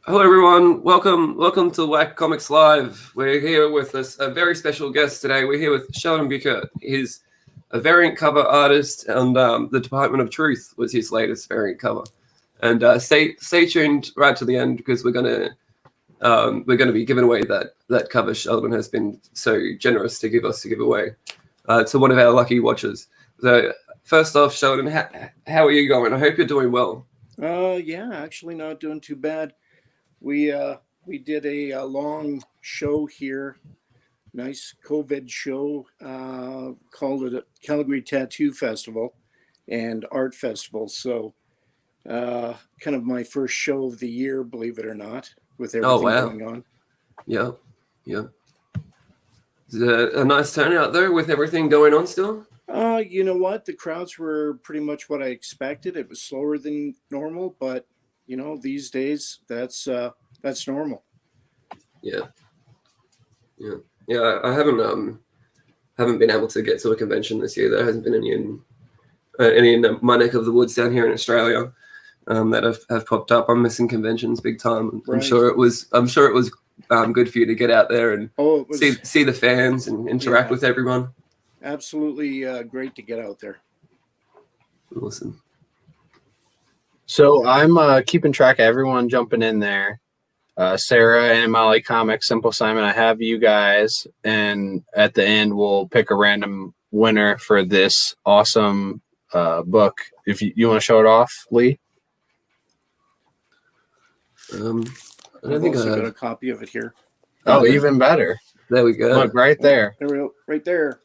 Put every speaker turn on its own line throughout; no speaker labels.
Hello, everyone. Welcome to Whack Comics Live. We're here with a very special guest today. We're here with Sheldon Bueckert. He's a variant cover artist, and the Department of Truth was his latest variant cover. And stay tuned right to the end because we're gonna be giving away that cover Sheldon has been so generous to give away to one of our lucky watchers. So first off, Sheldon, how are you going? I hope you're doing well.
Yeah, actually not doing too bad. We did a long show here, nice COVID show, called it a Calgary Tattoo Festival and Art Festival. So kind of my first show of the year, believe it or not, with everything going on.
Yeah. Is it a nice turnout though with everything going on still?
You know what? The crowds were pretty much what I expected. It was slower than normal, but these days that's normal.
Yeah. I haven't been able to get to a convention this year. There hasn't been any in my neck of the woods down here in Australia that have popped up. I'm missing conventions big time. Right. I'm sure it was good for you to get out there and see the fans and interact with everyone.
Absolutely great to get out there.
Awesome.
So I'm keeping track of everyone jumping in there. Sarah and Molly Comics, Simple Simon, I have you guys. And at the end, we'll pick a random winner for this awesome book. If you want to show it off, Lee?
I think I got a copy of it here.
Oh, even better.
There we go.
Look, right there.
There we go. Right there.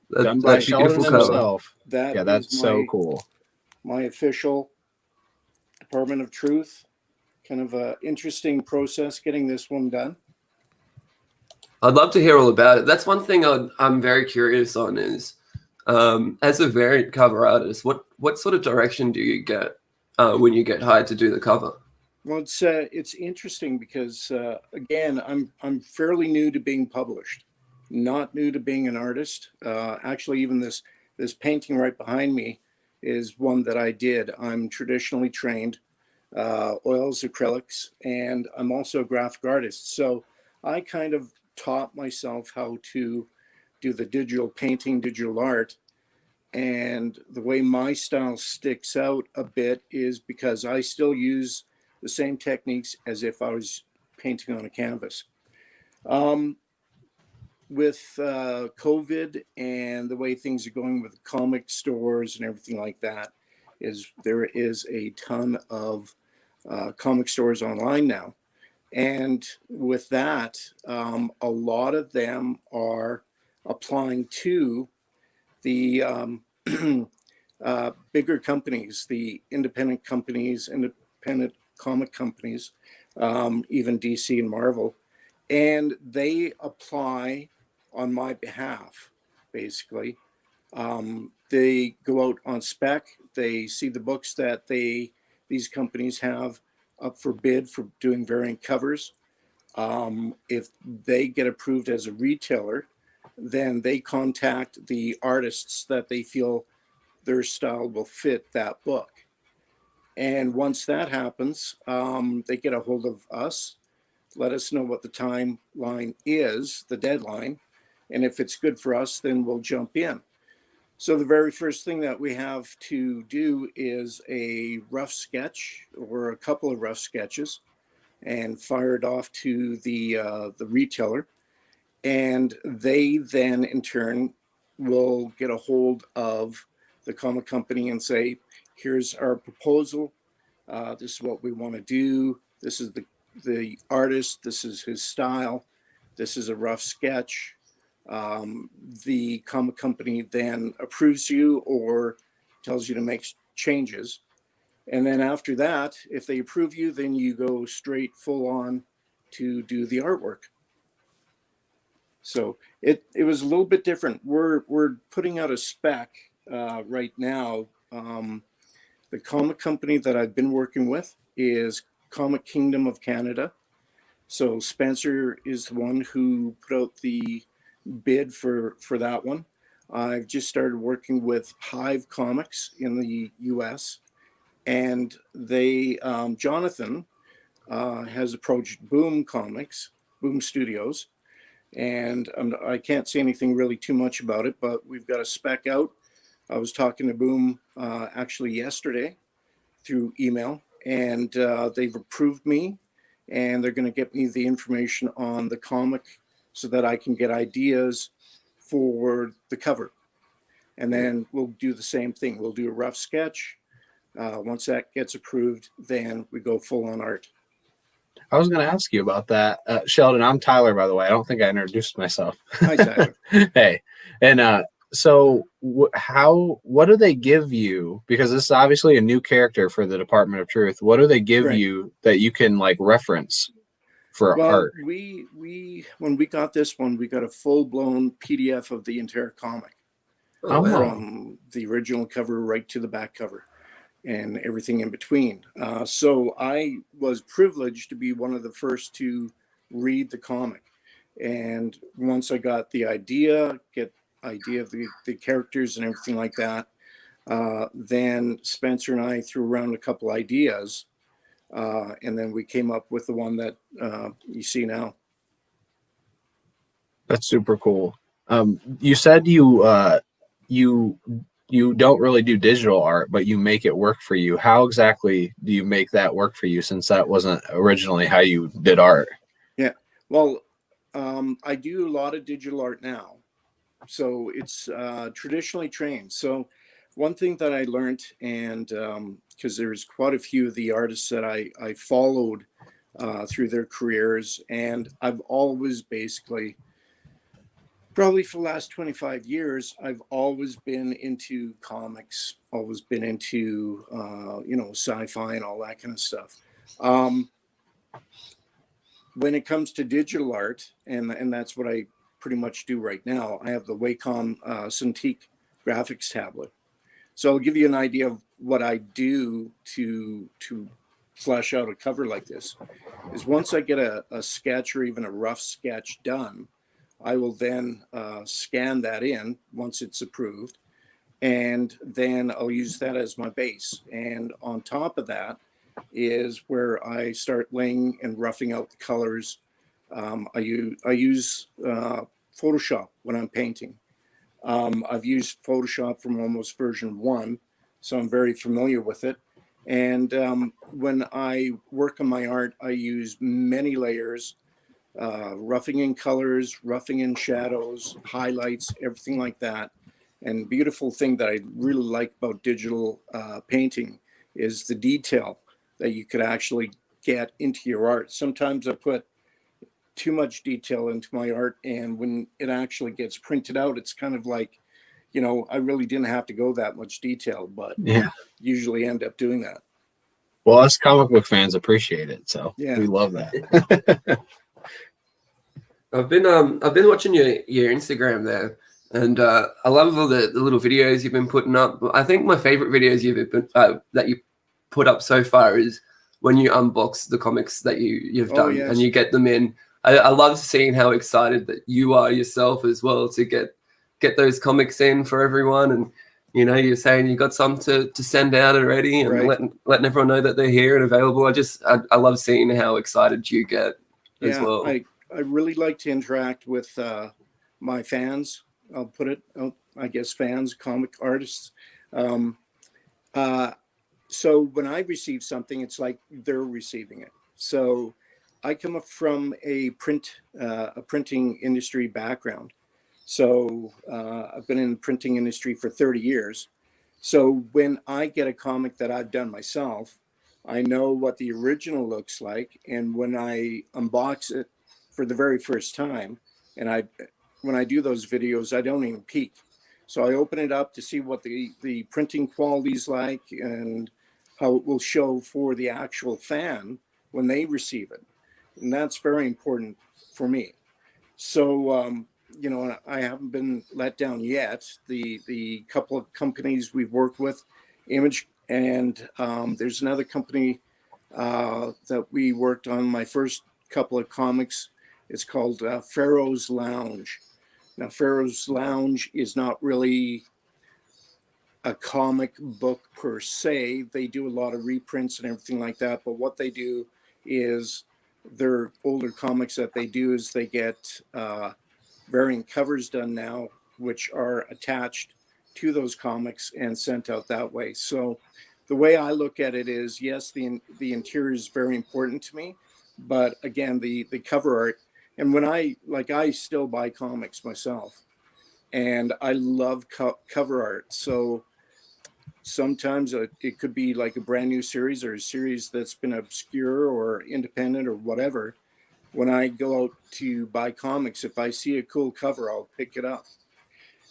Done by Sheldon himself. That's so cool.
My official Department of Truth. Kind of an interesting process getting this one done.
I'd love to hear all about it. That's one thing I'm very curious on is, as a variant cover artist, what sort of direction do you get when you get hired to do the cover?
Well, it's interesting because again, I'm fairly new to being published, not new to being an artist. Actually, even this painting right behind me is one that I did. I'm traditionally trained, oils, acrylics, and I'm also a graphic artist. So I kind of taught myself how to do the digital painting, digital art. And the way my style sticks out a bit is because I still use the same techniques as if I was painting on a canvas. With COVID and the way things are going with comic stores and everything like that, there is a ton of comic stores online now. And with that, a lot of them are applying to the bigger companies, the independent companies, independent comic companies, even DC and Marvel, and they apply on my behalf, basically. They go out on spec, they see the books that these companies have up for bid for doing variant covers. If they get approved as a retailer, then they contact the artists that they feel their style will fit that book. And once that happens, they get a hold of us, let us know what the timeline is, the deadline. And if it's good for us, then we'll jump in. So the very first thing that we have to do is a rough sketch or a couple of rough sketches and fire it off to the retailer. And they then in turn will get a hold of the comic company and say, here's our proposal. This is what we want to do. This is the artist. This is his style. This is a rough sketch. The comic company then approves you or tells you to make changes. And then after that, if they approve you, then you go straight full on to do the artwork. So it was a little bit different. We're putting out a spec right now. The comic company that I've been working with is Comic Kingdom of Canada. So Spencer is the one who put out the bid for that one. I've just started working with Hive Comics in the US, and they Jonathan has approached Boom Studios, and I can't say anything really too much about it, but we've got a spec out. I was talking to Boom actually yesterday through email, and they've approved me, and they're going to get me the information on the comic so that I can get ideas for the cover. And then we'll do the same thing. We'll do a rough sketch. Once that gets approved, then we go full on art.
I was going to ask you about that. Sheldon, I'm Tyler, by the way. I don't think I introduced myself.
Hi, Tyler.
Hey. And so what do they give you? Because this is obviously a new character for the Department of Truth. What do they give you that you can like reference for art?
We when we got this one, we got a full-blown PDF of the entire comic. From the original cover right to the back cover and everything in between. So I was privileged to be one of the first to read the comic. And once I got the idea of the characters and everything like that, then Spencer and I threw around a couple ideas. And then we came up with the one that you see now.
That's super cool. You said you don't really do digital art, but you make it work for you. How exactly do you make that work for you, since that wasn't originally how you did art?
Yeah, well, I do a lot of digital art now. So it's traditionally trained. So one thing that I learned, and because there's quite a few of the artists that I followed through their careers, and I've always basically, probably for the last 25 years, I've always been into comics, always been into, sci-fi and all that kind of stuff. When it comes to digital art, and that's what I pretty much do right now, I have the Wacom Cintiq graphics tablet. So I'll give you an idea of what I do to flesh out a cover like this. Is once I get a sketch or even a rough sketch done, I will then scan that in once it's approved, and then I'll use that as my base. And on top of that is where I start laying and roughing out the colors. I use Photoshop when I'm painting. I've used Photoshop from almost version 1, so I'm very familiar with it. And when I work on my art, I use many layers, roughing in colors, roughing in shadows, highlights, everything like that. And beautiful thing that I really like about digital painting is the detail that you could actually get into your art. Sometimes I put too much detail into my art, and when it actually gets printed out, it's kind of like, I really didn't have to go that much detail, but usually end up doing that.
Well, us comic book fans appreciate it, so we love that.
I've been watching your Instagram there, and I love all the little videos you've been putting up. I think my favorite videos that you put up so far is when you unbox the comics that you've done, and you get them in. I love seeing how excited that you are yourself as well to get those comics in for everyone. And you're saying you got some to send out already, and letting everyone know that they're here and available. I love seeing how excited you get as well.
I really like to interact with my fans. I'll put it, I guess, fans, comic artists. So when I receive something, it's like they're receiving it. So I come up from a printing industry background. So I've been in the printing industry for 30 years. So when I get a comic that I've done myself, I know what the original looks like. And when I unbox it for the very first time, and when I do those videos, I don't even peek. So I open it up to see what the printing quality is like and how it will show for the actual fan when they receive it. And that's very important for me. So, I haven't been let down yet. The couple of companies we've worked with, Image, and there's another company that we worked on my first couple of comics. It's called Pharaoh's Lounge. Now, Pharaoh's Lounge is not really a comic book per se. They do a lot of reprints and everything like that. But what they do is their older comics that they do is they get variant covers done now, which are attached to those comics and sent out that way. So the way I look at it is, yes, the interior is very important to me, but again, the cover art. And when I still buy comics myself, and I love cover art. So sometimes it could be like a brand new series or a series that's been obscure or independent or whatever. When I go out to buy comics, if I see a cool cover, I'll pick it up.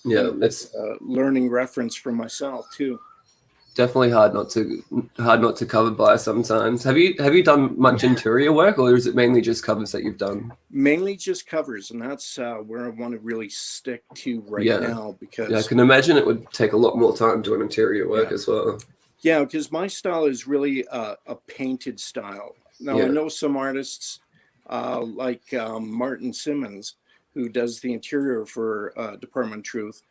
Yeah,
And
it's
learning reference for myself too.
definitely hard not to cover by sometimes. Have you done much interior work, or is it mainly just covers that you've done?
Mainly just covers, and that's where I want to really stick to right now, because
I can imagine it would take a lot more time doing interior work as well.
Yeah, because my style is really a painted style. Now I know some artists like Martin Simmons, who does the interior for Department of Truth.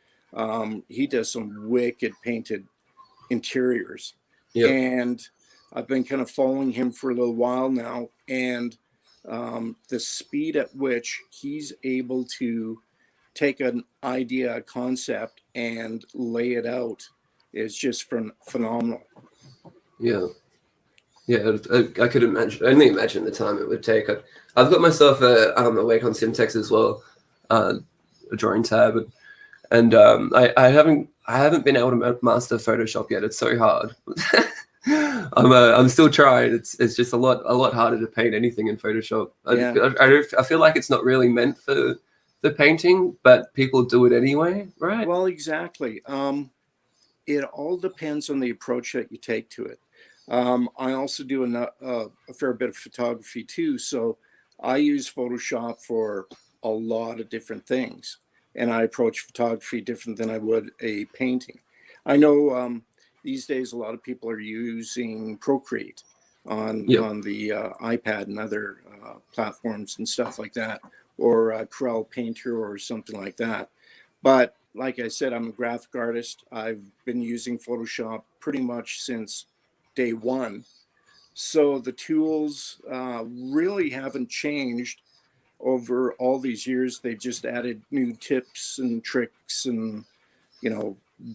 He does some wicked painted interiors, and I've been kind of following him for a little while now, and the speed at which he's able to take an idea, a concept, and lay it out is just phenomenal.
I could imagine. Only imagine the time it would take. I've got myself a Wacom Simtex as well, a drawing tab, and I haven't been able to master Photoshop yet. It's so hard. I'm still trying. It's just a lot harder to paint anything in Photoshop. I feel like it's not really meant for the painting, but people do it anyway, right?
Well, exactly. It all depends on the approach that you take to it. I also do a fair bit of photography too, so I use Photoshop for a lot of different things, and I approach photography different than I would a painting. I know these days a lot of people are using Procreate on the iPad and other platforms and stuff like that, or Corel Painter or something like that. But like I said, I'm a graphic artist. I've been using Photoshop pretty much since day one. So the tools really haven't changed over all these years. They've just added new tips and tricks and,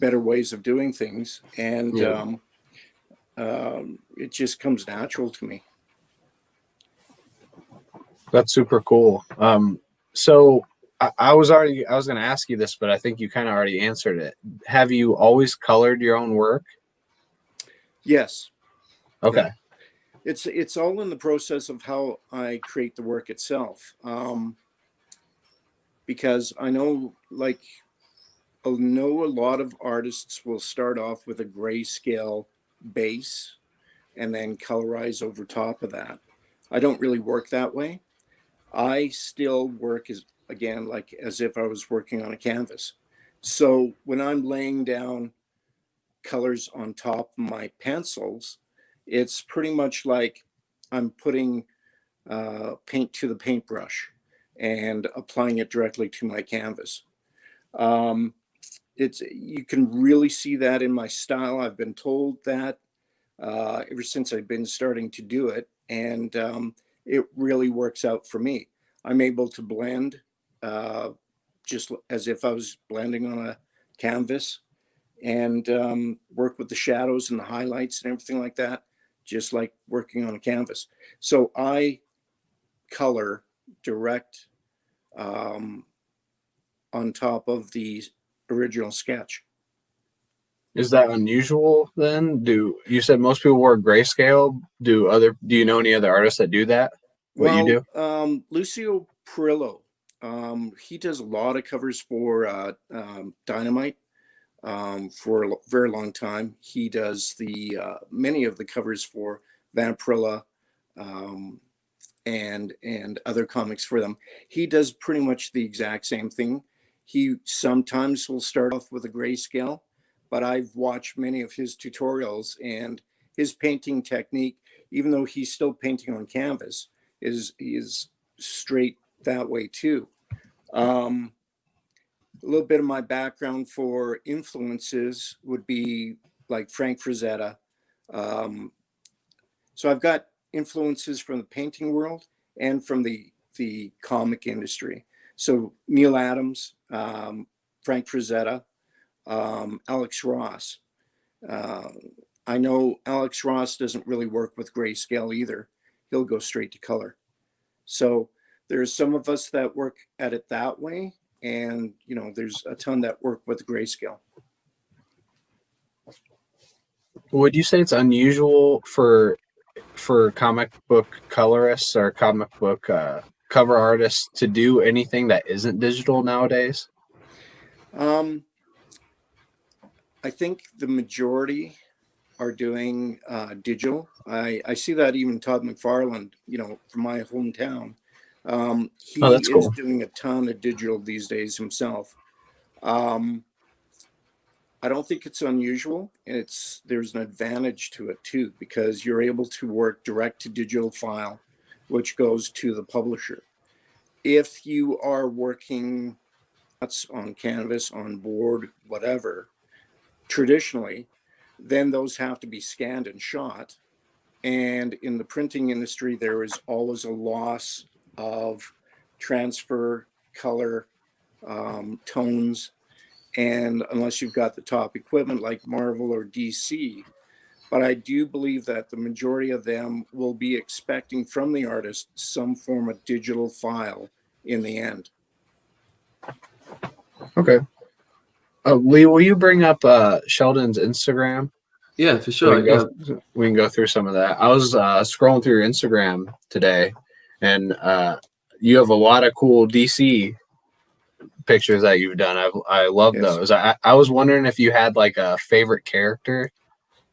better ways of doing things. And it just comes natural to me.
That's super cool. So I was going to ask you this, but I think you kind of already answered it. Have you always colored your own work?
Yes.
Okay.
Yeah. It's all in the process of how I create the work itself. Because I know a lot of artists will start off with a grayscale base and then colorize over top of that. I don't really work that way. I still work as if I was working on a canvas. So when I'm laying down colors on top of my pencils, it's pretty much like I'm putting paint to the paintbrush and applying it directly to my canvas. You can really see that in my style. I've been told that ever since I've been starting to do it, and it really works out for me. I'm able to blend just as if I was blending on a canvas, and work with the shadows and the highlights and everything like that, just like working on a canvas. So I color direct on top of the original sketch.
Is that unusual then? You said most people work grayscale? Do you know any other artists that do that? You do?
Lucio Perillo, he does a lot of covers for Dynamite for a very long time. He does many of the covers for Vampirilla and other comics for them. He does pretty much the exact same thing. He sometimes will start off with a grayscale, but I've watched many of his tutorials, and his painting technique, even though he's still painting on canvas, is straight that way too. A little bit of my background for influences would be like Frank Frazetta. So I've got influences from the painting world and from the comic industry. So Neil Adams, Frank Frazetta, Alex Ross. I know Alex Ross doesn't really work with grayscale either. He'll go straight to color. So there's some of us that work at it that way. And, there's a ton that work with grayscale.
Would you say it's unusual for comic book colorists or comic book cover artists to do anything that isn't digital nowadays?
I think the majority are doing digital. I see that even Todd McFarlane, from my hometown. He
that's cool.
is doing a ton of digital these days himself. I don't think it's unusual. There's an advantage to it too, because you're able to work direct to digital file, which goes to the publisher. If you are working on canvas, on board, whatever, traditionally, then those have to be scanned and shot. And in the printing industry, there is always a loss of transfer, color, tones. And unless you've got the top equipment like Marvel or DC, but I do believe that the majority of them will be expecting from the artist some form of digital file in the end.
Okay. Lee, will you bring up Sheldon's Instagram?
Yeah, for sure.
We can go through some of that. I was scrolling through your Instagram today, and you have a lot of cool DC pictures that you've done. I love those. I was wondering if you had like a favorite character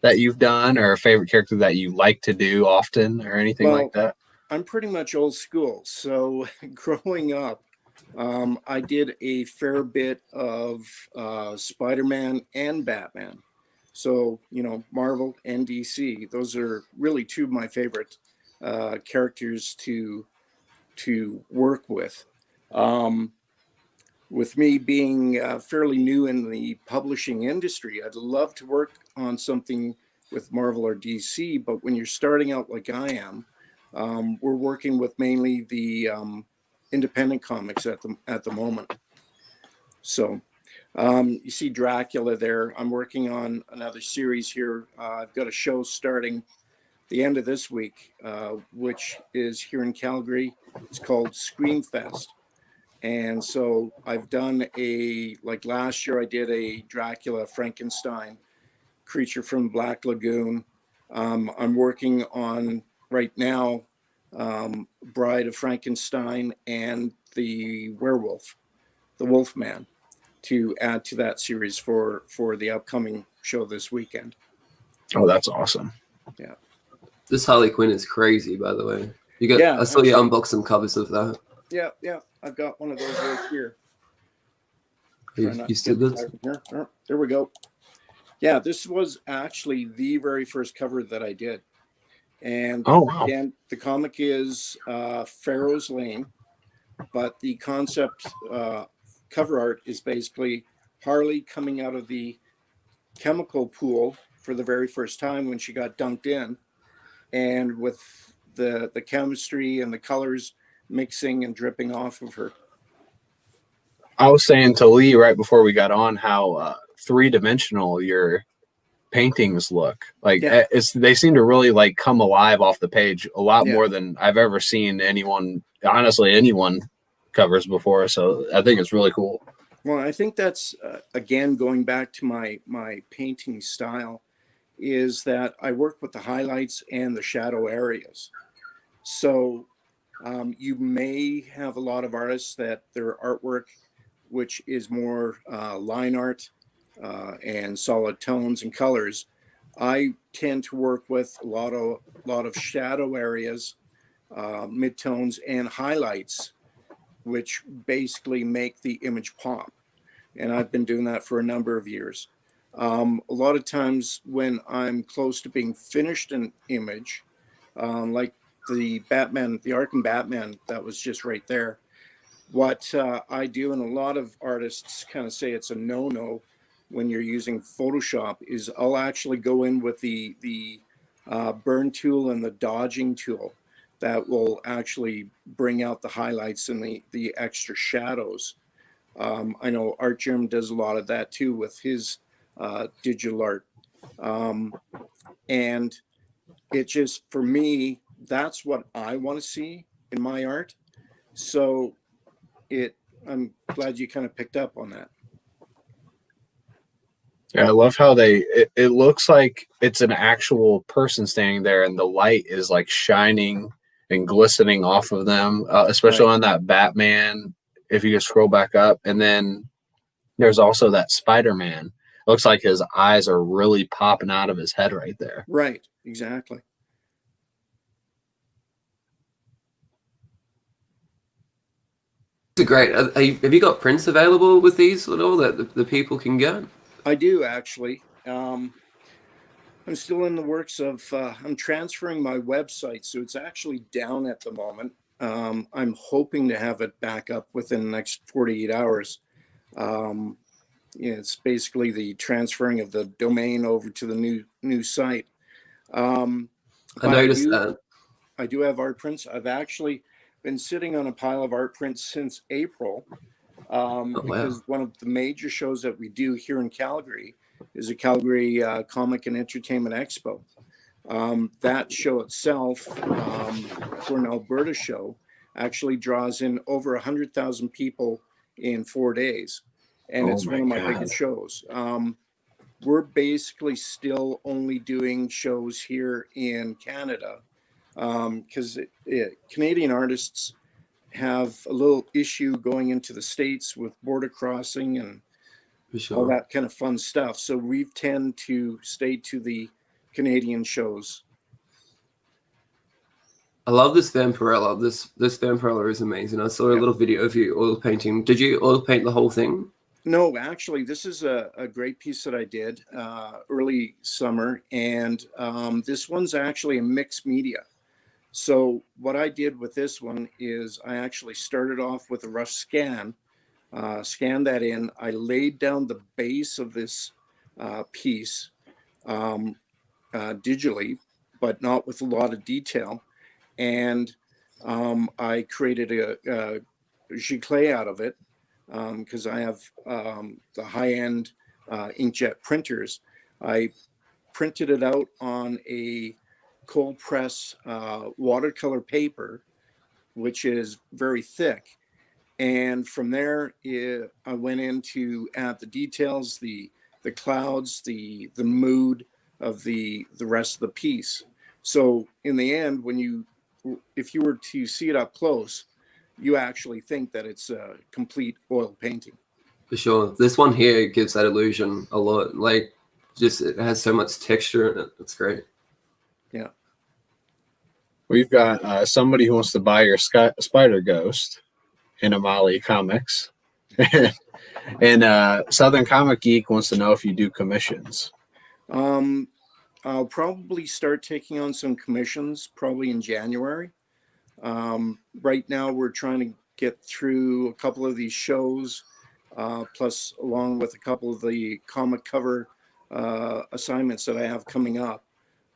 that you've done, or a favorite character that you like to do often, or anything like that.
I'm pretty much old school. So growing up, I did a fair bit of Spider-Man and Batman. So, Marvel and DC, those are really two of my favorite characters to work with. With me being fairly new in the publishing industry, I'd love to work on something with Marvel or DC, but when you're starting out like I am, we're working with mainly the independent comics at the moment. So you see Dracula there. I'm working on another series here. I've got a show starting the end of this week, which is here in Calgary. It's called Screamfest. And so I've done like last year, I did a Dracula Frankenstein creature from Black Lagoon. I'm working on right now Bride of Frankenstein and the werewolf, the Wolfman, to add to that series for the upcoming show this weekend.
Oh, that's awesome.
Yeah.
This Harley Quinn is crazy, by the way. I saw you unbox some covers of that.
Yeah. I've got one of those right here.
You still good?
There we go. Yeah, this was actually the very first cover that I did. And again, the comic is Pharaoh's Lane, but the concept cover art is basically Harley coming out of the chemical pool for the very first time when she got dunked in, and with the chemistry and the colors mixing and dripping off of her.
I was saying to Lee right before we got on how three-dimensional your paintings look. Like they seem to really like come alive off the page a lot more than I've ever seen anyone covers before. So I think it's really cool.
Well, I think that's again going back to my painting style, is that I work with the highlights and the shadow areas. So you may have a lot of artists that their artwork, which is more line art and solid tones and colors. I tend to work with a lot of shadow areas, midtones, and highlights, which basically make the image pop. And I've been doing that for a number of years. A lot of times when I'm close to being finished an image, like the Batman, the Arkham Batman, that was just right there. What I do, and a lot of artists kind of say it's a no-no when you're using Photoshop, is I'll actually go in with the burn tool and the dodging tool that will actually bring out the highlights and the extra shadows. I know Art Germ does a lot of that too with his digital art. And it just, for me, that's what I want to see in my art. So I'm glad you kind of picked up on that.
Yeah, I love how it looks like it's an actual person standing there, and the light is like shining and glistening off of them, especially on that Batman. If you just scroll back up, and then there's also that Spider-Man. Looks like his eyes are really popping out of his head right there.
Right, exactly.
It's great. Have you got prints available with these at all that the people can get?
I do, actually. I'm still in the works of, I'm transferring my website, so it's actually down at the moment. I'm hoping to have it back up within the next 48 hours. It's basically the transferring of the domain over to the new site.
I noticed that.
I do have art prints. I've actually been sitting on a pile of art prints since April. Because one of the major shows that we do here in Calgary is a Calgary Comic and Entertainment Expo. That show itself, for an Alberta show, actually draws in over 100,000 people in 4 days. And it's one of my biggest shows. We're basically still only doing shows here in Canada because Canadian artists have a little issue going into the States with border crossing and all that kind of fun stuff. So we tend to stay to the Canadian shows.
I love this Vampirella. This Vampirella is amazing. I saw a little video of you oil painting. Did you oil paint the whole thing?
No, actually, this is a great piece that I did early summer. And this one's actually a mixed media. So what I did with this one is I actually started off with a rough scan, scanned that in. I laid down the base of this piece digitally, but not with a lot of detail. And I created a giclée out of it because I have the high-end inkjet printers. I printed it out on a cold press watercolor paper, which is very thick. And from there, I went in to add the details, the clouds, the mood of the rest of the piece. So in the end, if you were to see it up close, you actually think that it's a complete oil painting.
For sure. This one here gives that illusion a lot. Like, just it has so much texture in it. It's great.
Yeah.
We've got somebody who wants to buy your Spider Ghost in Amali Comics. And Southern Comic Geek wants to know if you do commissions.
I'll probably start taking on some commissions probably in January. Right now, we're trying to get through a couple of these shows, plus along with a couple of the comic cover assignments that I have coming up.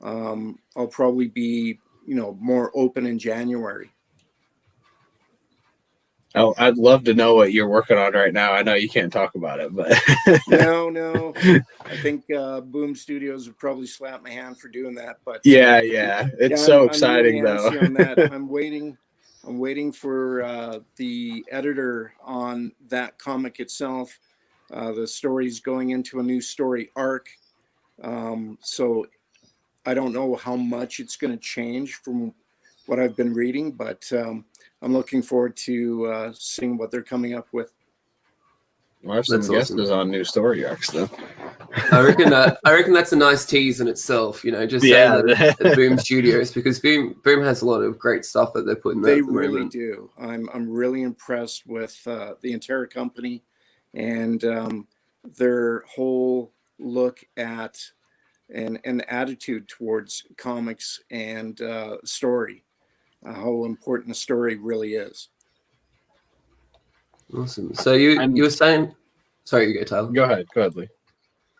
I'll probably be, more open in January.
Oh, I'd love to know what you're working on right now. I know you can't talk about it, but
No. I think Boom Studios would probably slap my hand for doing that. But
yeah, it's so exciting
I'm really
though.
on that. I'm waiting for the editor on that comic itself. The story's going into a new story arc, so I don't know how much it's going to change from what I've been reading, but I'm looking forward to seeing what they're coming up with.
We'll have some guesses on new story arcs, though.
I reckon that's a nice tease in itself. Just saying that at Boom Studios, because Boom has a lot of great stuff that they're putting.
They really do. I'm really impressed with the entire company and their whole look at and attitude towards comics and story. How important the story really is.
Awesome. So you were saying, sorry, you go, Tyler.
Go ahead, Lee.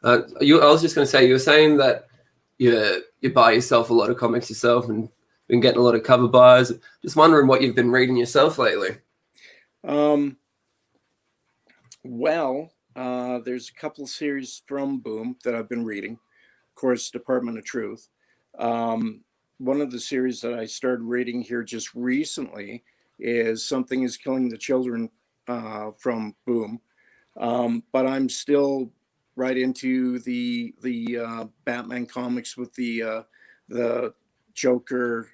I was just going to say, you were saying that you buy yourself a lot of comics yourself and been getting a lot of cover buys. Just wondering what you've been reading yourself lately.
Well, there's a couple of series from Boom that I've been reading. Of course, Department of Truth. One of the series that I started reading here just recently is Something is Killing the Children from Boom. But I'm still right into the Batman comics with the Joker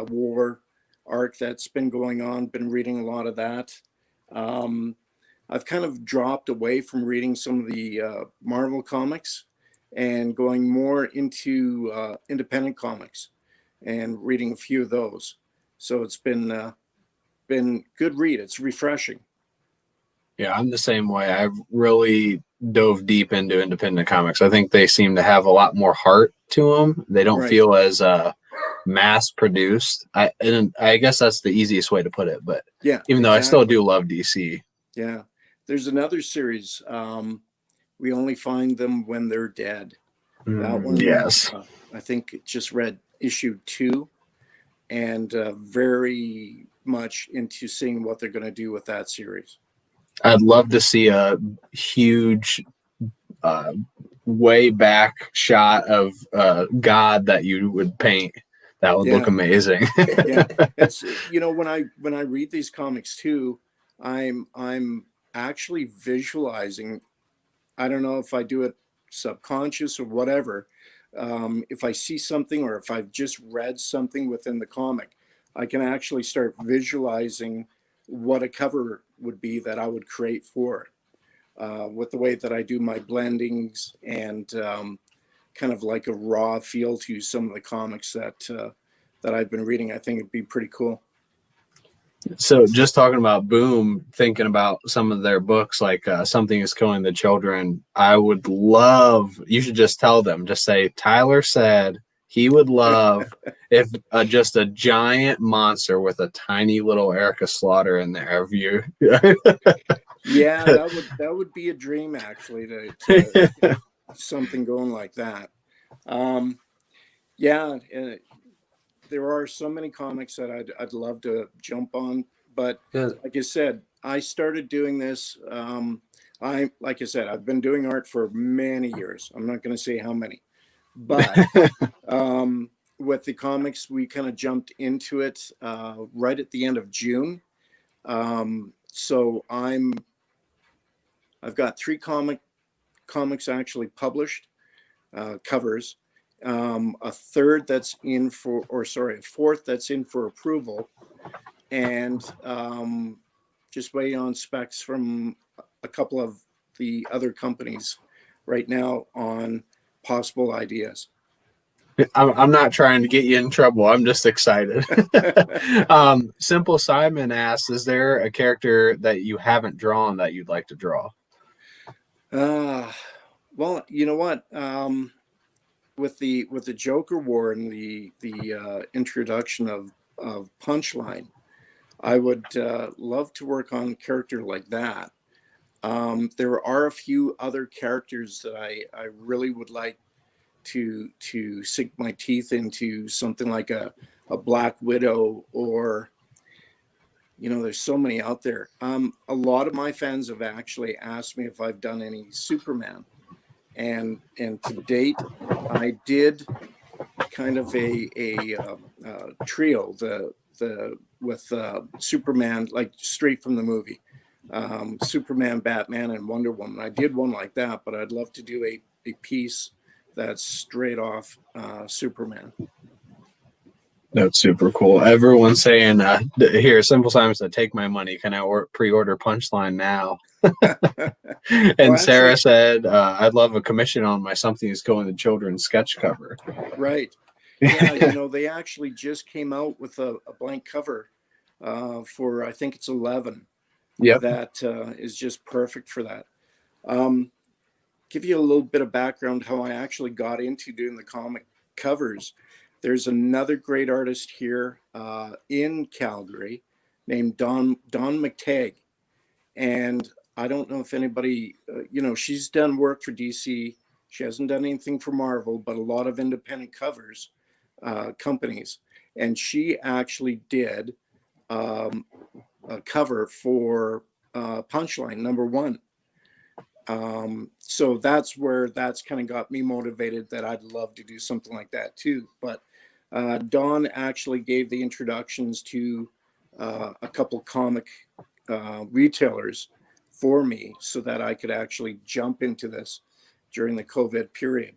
war arc that's been going on. Been reading a lot of that. I've kind of dropped away from reading some of the Marvel comics and going more into independent comics and reading a few of those. So it's been good read. It's refreshing.
Yeah, I'm the same way. I've really dove deep into independent comics. I think they seem to have a lot more heart to them. They don't feel as mass produced. I guess that's the easiest way to put it. But
yeah,
even though I still do love DC.
Yeah. There's another series. We Only Find Them When They're Dead. That one,
yes.
I think just read issue 2 and very much into seeing what they're going to do with that series.
I'd love to see a huge way back shot of God that you would paint. That would look amazing.
Yeah. It's, when I read these comics too, I'm actually visualizing. I don't know if I do it subconscious or whatever. If I see something or if I've just read something within the comic, I can actually start visualizing what a cover would be that I would create for it, with the way that I do my blendings and kind of like a raw feel to some of the comics that I've been reading. I think it'd be pretty cool.
So just talking about Boom, thinking about some of their books, like Something is Killing the Children, I would love, you should just tell them, just say, Tyler said he would love if just a giant monster with a tiny little Erica Slaughter in there of you.
Yeah, that would be a dream, actually, to something going like that. Yeah, there are so many comics that I'd love to jump on, but like I said, I started doing this. Like I said, I've been doing art for many years. I'm not going to say how many, but with the comics, we kind of jumped into it right at the end of June. So I've got 3 comics actually published, covers. A fourth that's in for approval, and just waiting on specs from a couple of the other companies right now on possible ideas.
I'm not trying to get you in trouble. I'm just excited. Simple Simon asks, is there a character that you haven't drawn that you'd like to draw?
Well, you know what? With the Joker War and the introduction of Punchline, I would love to work on a character like that. There are a few other characters that I really would like to sink my teeth into, something like a Black Widow, or there's so many out there. A lot of my fans have actually asked me if I've done any Superman. And to date, I did kind of a trio, with Superman, like straight from the movie, Superman, Batman, and Wonder Woman. I did one like that, but I'd love to do a piece that's straight off Superman.
That's super cool. Everyone's saying, here, Simple Simon said, take my money. Can I pre-order Punchline now? And well, Sarah said, I'd love a commission on my Something is Killing the Children sketch cover.
Right. Yeah, they actually just came out with a blank cover for, I think it's 11.
Yeah.
That is just perfect for that. Give you a little bit of background how I actually got into doing the comic covers. There's another great artist here in Calgary named Dawn McTagg. And I don't know if anybody, she's done work for DC. She hasn't done anything for Marvel, but a lot of independent covers companies. And she actually did a cover for Punchline #1. So that's where that's kind of got me motivated that I'd love to do something like that too. But Dawn actually gave the introductions to a couple comic retailers for me so that I could actually jump into this during the COVID period.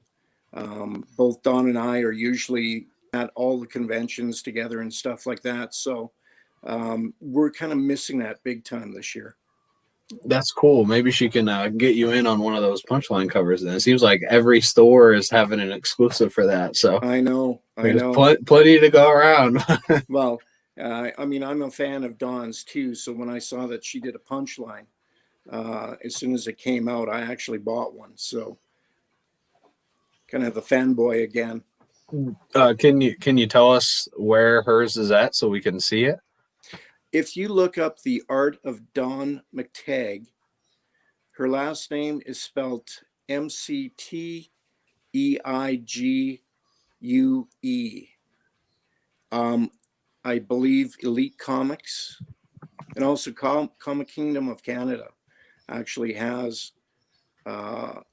Both Dawn and I are usually at all the conventions together and stuff like that. So we're kind of missing that big time this year.
That's cool. Maybe she can get you in on one of those Punchline covers. Then it seems like every store is having an exclusive for that. So
I know.
Plenty to go around.
Well, I mean, I'm a fan of Dawn's too. So when I saw that she did a Punchline, as soon as it came out, I actually bought one. So kind of the fanboy again.
Can you tell us where hers is at so we can see it?
If you look up the art of Dawn McTagg, her last name is spelled McTeigue. I believe Elite Comics and also Comic Kingdom of Canada actually has her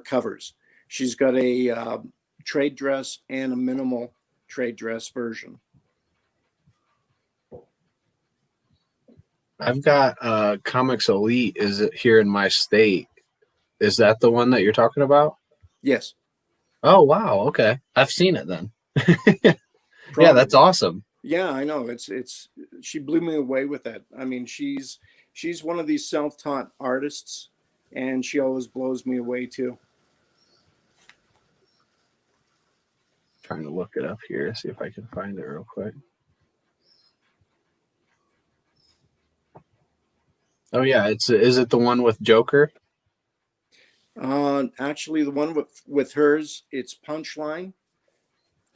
covers. She's got a trade dress and a minimal trade dress version.
I've got Comics Elite. Is it here in my state? Is that the one that you're talking about?
Yes.
Oh, wow. Okay. I've seen it then. Yeah, that's awesome.
Yeah, I know. It's she blew me away with that. I mean, she's one of these self-taught artists, and she always blows me away too.
Trying to look it up here, see if I can find it real quick. Oh yeah, is it the one with Joker?
Actually, the one with hers, it's Punchline,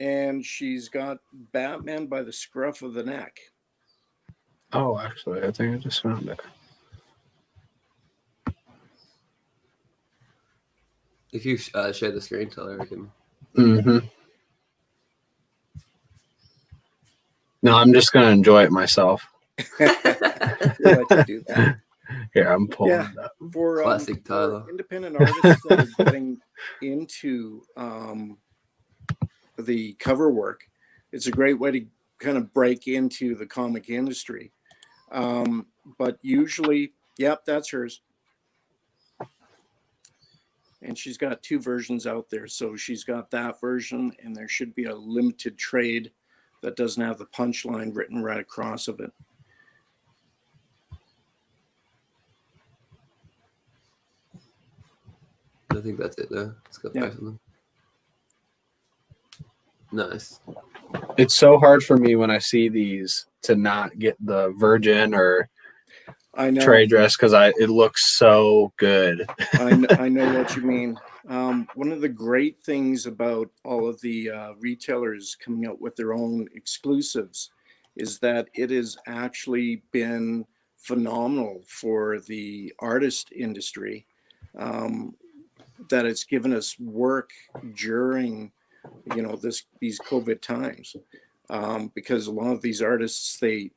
and she's got Batman by the scruff of the neck.
Oh, actually, I think I just found it.
If you share the screen, tell I can.
Mm-hmm. No, I'm just gonna enjoy it myself.
Let you do that.
Here, I'm pulling it up.
For
Classic Tyler.
for independent artists that are getting into the cover work, it's a great way to kind of break into the comic industry. But usually, yep, that's hers. And she's got 2 versions out there. So she's got that version, and there should be a limited trade that doesn't have the Punchline written right across of it.
I think that's it though. It's got both of them. Nice.
It's so hard for me when I see these to not get the Virgin or trade dress because it looks so good.
I know what you mean. One of the great things about all of the retailers coming out with their own exclusives is that it has actually been phenomenal for the artist industry. That it's given us work during, these COVID times, because a lot of these artists, they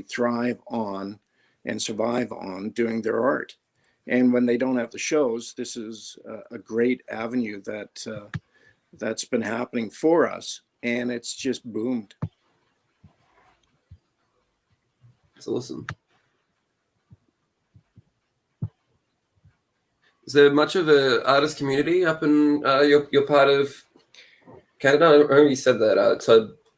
thrive on and survive on doing their art. And when they don't have the shows, this is a great avenue that's been happening for us, and it's just boomed.
It's awesome. Is there much of an artist community up in your part of Canada? I remember you said that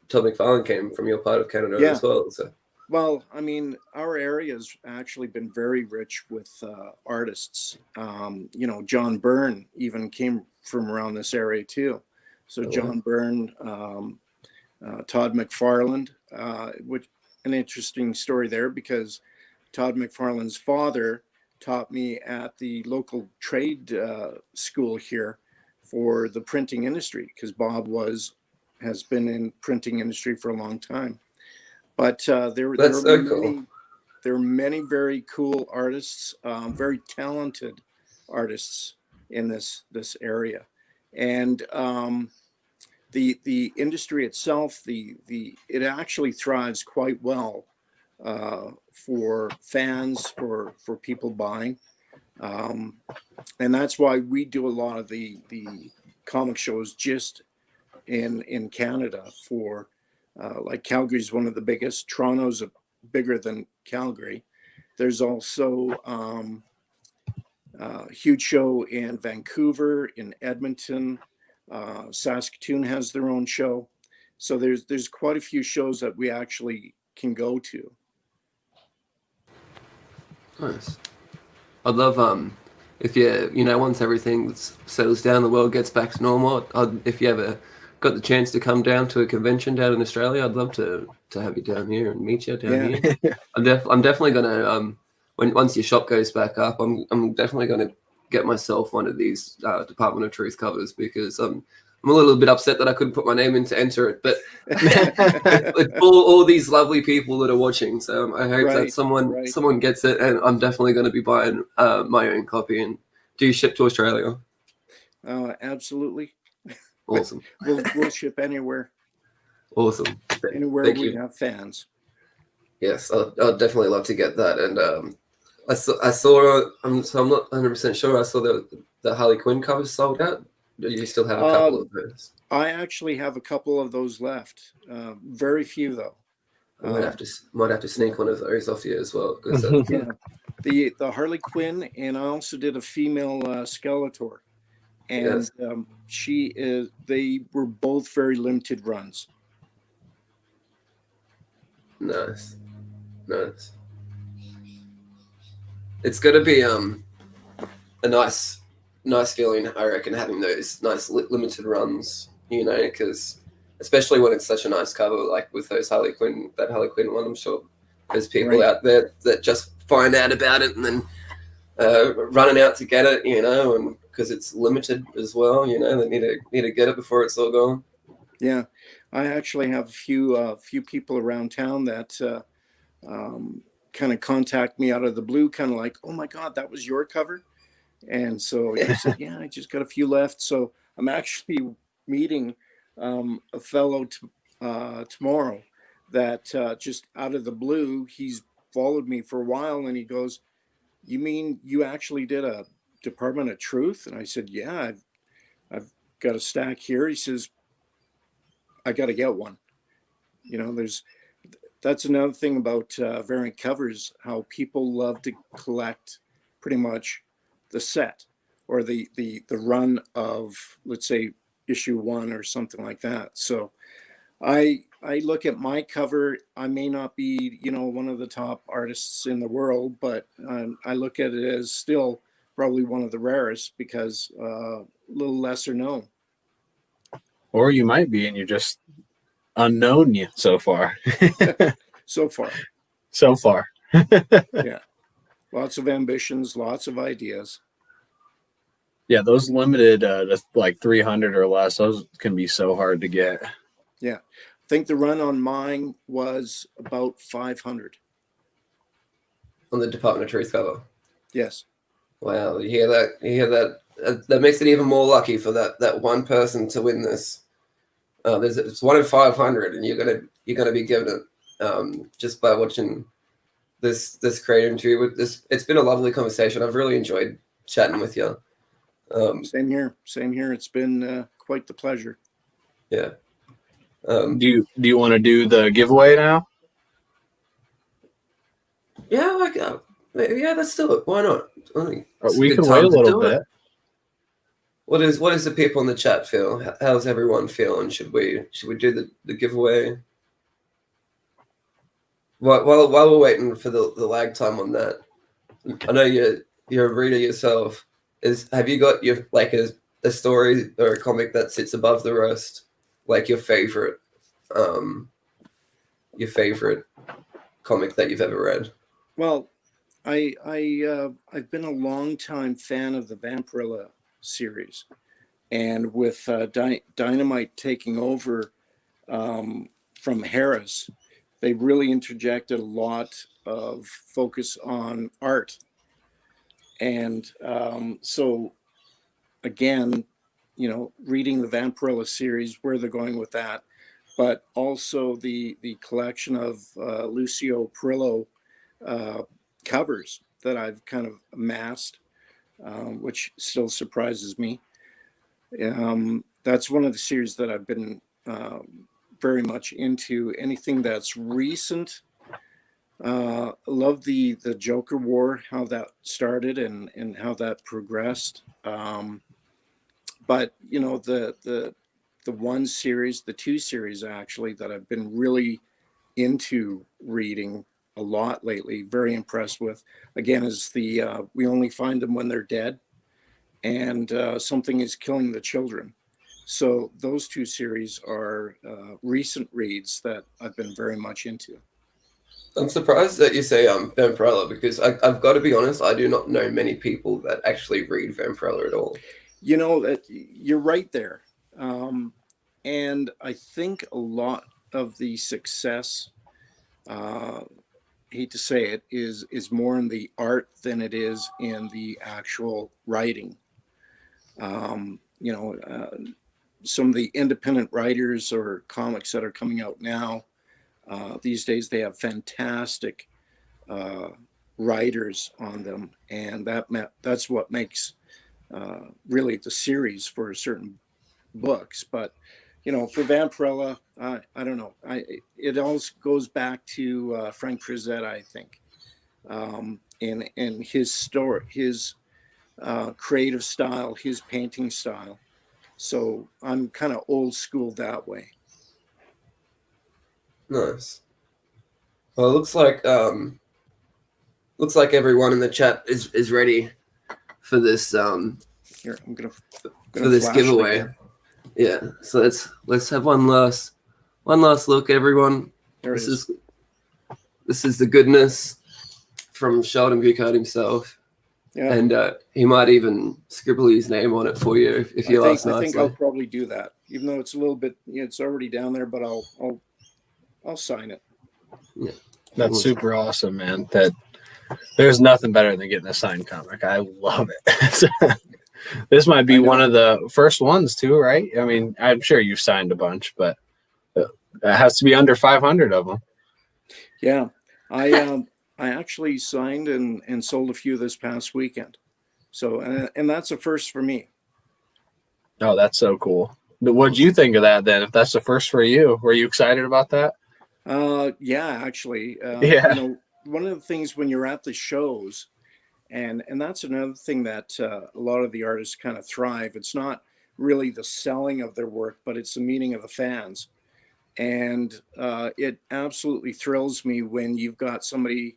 Todd McFarlane came from your part of Canada as well. So.
Well, I mean, our area has actually been very rich with artists. John Byrne even came from around this area too. So John Byrne, Todd McFarlane, which an interesting story there because Todd McFarlane's father taught me at the local trade school here for the printing industry because Bob has been in printing industry for a long time. But there are many very cool artists, very talented artists in this area. And the industry itself, it actually thrives quite well for fans, for people buying. And that's why we do a lot of the comic shows just in Canada. For like Calgary's one of the biggest. Toronto's bigger than Calgary. There's also a huge show in Vancouver, in Edmonton. Saskatoon has their own show. So there's quite a few shows that we actually can go to.
Nice. I'd love if once everything settles down, the world gets back to normal. If you ever got the chance to come down to a convention down in Australia, I'd love to have you down here and meet you down here. I'm definitely gonna once your shop goes back up, I'm definitely gonna get myself one of these Department of Truth covers, because I'm a little bit upset that I couldn't put my name in to enter it, but it's all these lovely people that are watching. So I hope that someone gets it, and I'm definitely going to be buying my own copy. And do you ship to Australia?
Absolutely.
Awesome.
We'll ship anywhere.
Awesome.
Anywhere we have fans.
Yes, I'd definitely love to get that. And I saw I'm not 100% sure. I saw the Harley Quinn covers sold out. Do you still have a couple of those? I
actually have a couple of those left. Very few, though.
I might have to sneak one of those off you as well.
Yeah, the Harley Quinn, and I also did a female Skeletor, and yes. They were both very limited runs.
Nice. It's going to be a nice feeling, I reckon, having those nice limited runs, because especially when it's such a nice cover, like with that Harley Quinn one, I'm sure there's people out there that just find out about it and then running out to get it, and because it's limited as well, they need to get it before it's all gone.
Yeah, I actually have a few people around town that kind of contact me out of the blue, kind of like, "Oh my God, that was your cover." And so he said, "Yeah, I just got a few left." So I'm actually meeting a fellow tomorrow that just out of the blue, he's followed me for a while, and he goes, "You mean you actually did a Department of Truth?" And I said, "Yeah, I've got a stack here." He says, "I got to get one." That's another thing about variant covers, how people love to collect pretty much the set or the run of, let's say, issue 1 or something like that. So I look at my cover. I may not be, one of the top artists in the world, but I look at it as still probably one of the rarest, because a little lesser known.
Or you might be, and you're just unknown so far.
So far. Yeah. Lots of ambitions, lots of ideas.
Yeah, those limited to like 300 or less, those can be so hard to get.
Yeah. I think the run on mine was about 500.
On the Department of Truth cover?
Yes.
Wow, you hear that? That makes it even more lucky for that one person to win this. It's 1 in 500, and you're gonna be given it just by watching this creator interview. With this, it's been a lovely conversation. I've really enjoyed chatting with you.
Same here. It's been quite the pleasure.
Yeah.
Do you want to do the giveaway now?
Yeah, let's do it. Why not?
We can wait a little bit.
What is the people in the chat feel? How's everyone feeling? Should we do the giveaway? While we're waiting for the lag time on that, I know you're a reader yourself. Have you got your a story or a comic that sits above the rest, like your favorite comic that you've ever read?
Well, I've been a long time fan of the Vampirilla series, and with Dynamite taking over from Harris, they really interjected a lot of focus on art. And so again, reading the Vampirella series, where they're going with that, but also the collection of Lucio Perillo covers that I've kind of amassed, which still surprises me. That's one of the series that I've been very much into. Anything that's recent. Love the Joker War, how that started and how that progressed. But the one series, the two series actually, that I've been really into reading a lot lately, very impressed with, again, is the We Only Find Them When They're Dead, and Something Is Killing the Children. So those two series are recent reads that I've been very much into.
I'm surprised that you say Vampirella, because I've got to be honest, I do not know many people that actually read Vampirella at all.
That you're right there. And I think a lot of the success, hate to say it, is more in the art than it is in the actual writing. Some of the independent writers or comics that are coming out now, these days, they have fantastic writers on them, and that's what makes really the series for certain books. But for Vampirella, I don't know. It all goes back to Frank Frazetta, I think, in his story, his creative style, his painting style. So I'm kind of old school that way.
Nice. Well, it looks like everyone in the chat is ready for this
Here, I'm gonna
for this giveaway. Yeah. So let's have one last look, everyone. This is the goodness from Sheldon Bueckert himself. Yeah. And he might even scribble his name on it for you if you ask nicely.
I think I'll probably do that, even though it's a little bit, it's already down there, but I'll sign it.
Yeah.
That's super awesome, man. That there's nothing better than getting a signed comic. I love it. This might be one of the first ones too, right? I mean, I'm sure you've signed a bunch, but it has to be under 500 of them.
Yeah. I actually signed and sold a few this past weekend. So, and that's a first for me.
Oh, that's so cool. What did you think of that then? If that's the first for you, were you excited about that?
Yeah, actually.
Yeah.
One of the things when you're at the shows, and that's another thing that a lot of the artists kind of thrive. It's not really the selling of their work, but it's the meeting of the fans. And it absolutely thrills me when you've got somebody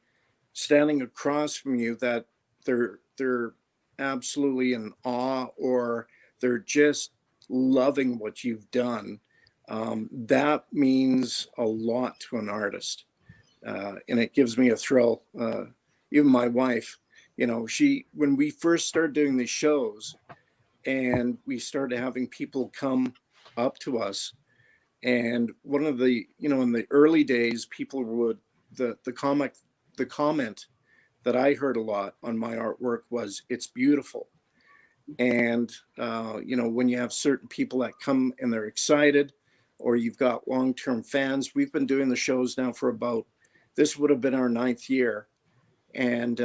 standing across from you that they're absolutely in awe, or they're just loving what you've done. That means a lot to an artist, and it gives me a thrill. Even my wife, when we first started doing these shows, and we started having people come up to us, and one of the, in the early days, people would the comment that I heard a lot on my artwork was, "It's beautiful." And when you have certain people that come and they're excited, or you've got long-term fans. We've been doing the shows now for this would have been our 9th year, and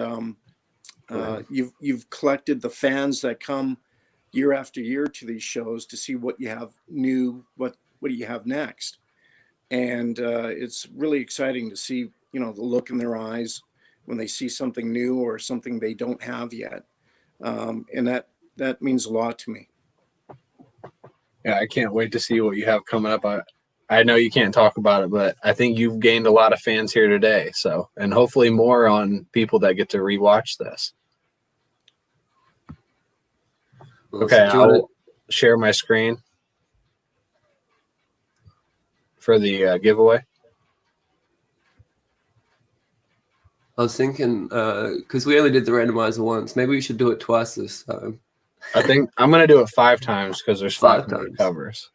you've collected the fans that come year after year to these shows to see what you have new, what do you have next, and it's really exciting to see the look in their eyes when they see something new or something they don't have yet, and that means a lot to me.
Yeah, I can't wait to see what you have coming up. I know you can't talk about it, but I think you've gained a lot of fans here today. So, and hopefully more on people that get to rewatch this. Okay, I'll share my screen for the giveaway.
I was thinking, because we only did the randomizer once, maybe we should do it twice this time.
I think I'm going to do it 5 times because there's 500 covers.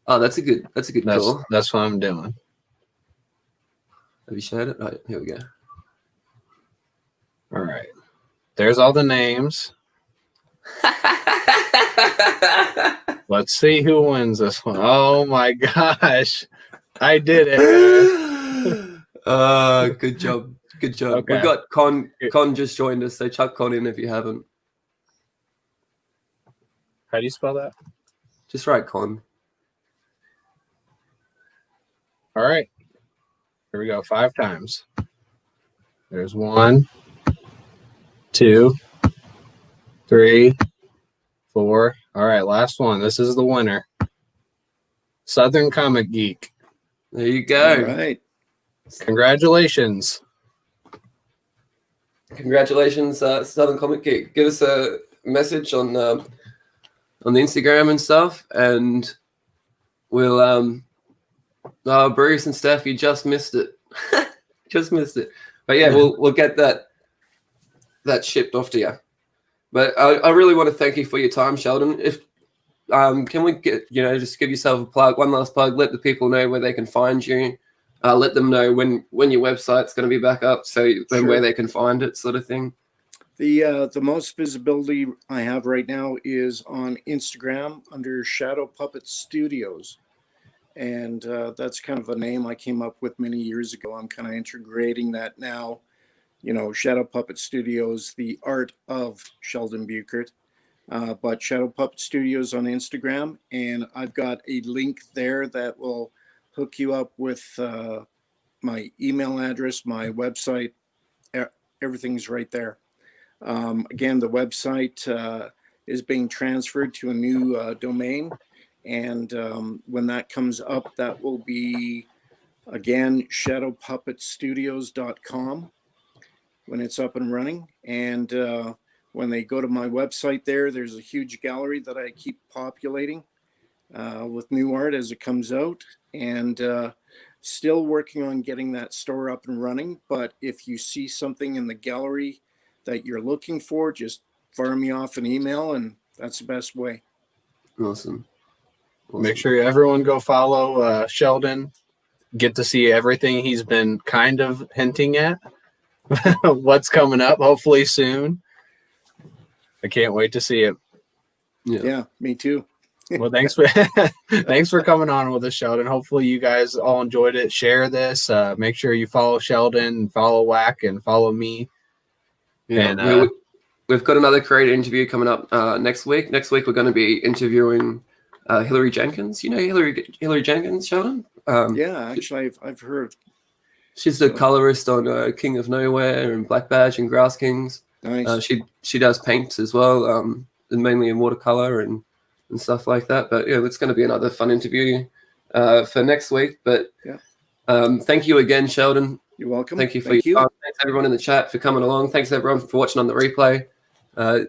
Oh, that's a good call.
That's what I'm doing.
Have you shared it? Right, here we go.
All right. There's all the names. Let's see who wins this one. Oh my gosh. I did it.
Good job. Good job.
Okay.
We've got Con. Con just joined us, so chuck Con in if you haven't.
How do you spell that?
Just write Con.
All right. Here we go. 5 times. There's 1, 2, 3, 4. All right, last one. This is the winner. Southern Comic Geek.
There you go.
All right.
Congratulations.
Congratulations, Southern Comic Geek. Give us a message on the Instagram and stuff, and we'll Bruce and Steph, you just missed it. Just missed it. But yeah, we'll get that shipped off to you. But I really want to thank you for your time, Sheldon. If can we get just give yourself a plug, one last plug, let the people know where they can find you. Let them know when your website's going to be back up, so where they can find it, sort of thing.
The most visibility I have right now is on Instagram under Shadow Puppet Studios. And that's kind of a name I came up with many years ago. I'm kind of integrating that now. Shadow Puppet Studios, the art of Sheldon Bueckert. But Shadow Puppet Studios on Instagram. And I've got a link there that will hook you up with my email address, my website. Everything's right there. Again, the website is being transferred to a new domain. And when that comes up, that will be, again, shadowpuppetstudios.com when it's up and running. And when they go to my website there's a huge gallery that I keep populating with new art as it comes out. And still working on getting that store up and running. But if you see something in the gallery that you're looking for, just fire me off an email, and that's the best way.
Awesome.
Make sure everyone go follow Sheldon. Get to see everything he's been kind of hinting at. What's coming up, hopefully soon. I can't wait to see it.
Yeah, me too.
Well, thanks for coming on with us, Sheldon. Hopefully you guys all enjoyed it. Share this. Make sure you follow Sheldon, follow Whack, and follow me.
Yeah, and we've got another creator interview coming up next week. Next week we're going to be interviewing Hillary Jenkins. You know Hillary Jenkins, Sheldon?
Yeah, actually, I've heard.
She's the colorist on King of Nowhere and Black Badge and Grouse Kings.
Nice.
She does paints as well, and mainly in watercolor and stuff like that. But yeah, it's going to be another fun interview for next week. But thank you again, Sheldon.
You're welcome.
Thank you for your time. Thanks everyone in the chat for coming along. Thanks everyone for watching on the replay. Go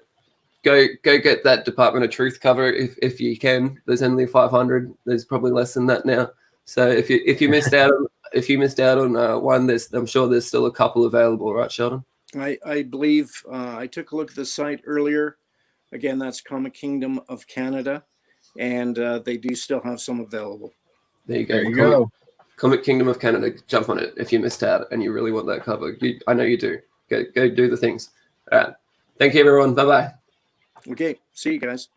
get that Department of Truth cover if you can. There's only 500. There's probably less than that now. So if you missed out on one, I'm sure there's still a couple available, right, Sheldon?
I believe I took a look at the site earlier. Again, that's Comic Kingdom of Canada, and they do still have some available.
There you go.
There you go.
Comic Kingdom of Canada. Jump on it if you missed out and you really want that cover. I know you do. Go do the things. All right. Thank you, everyone. Bye-bye.
Okay. See you guys.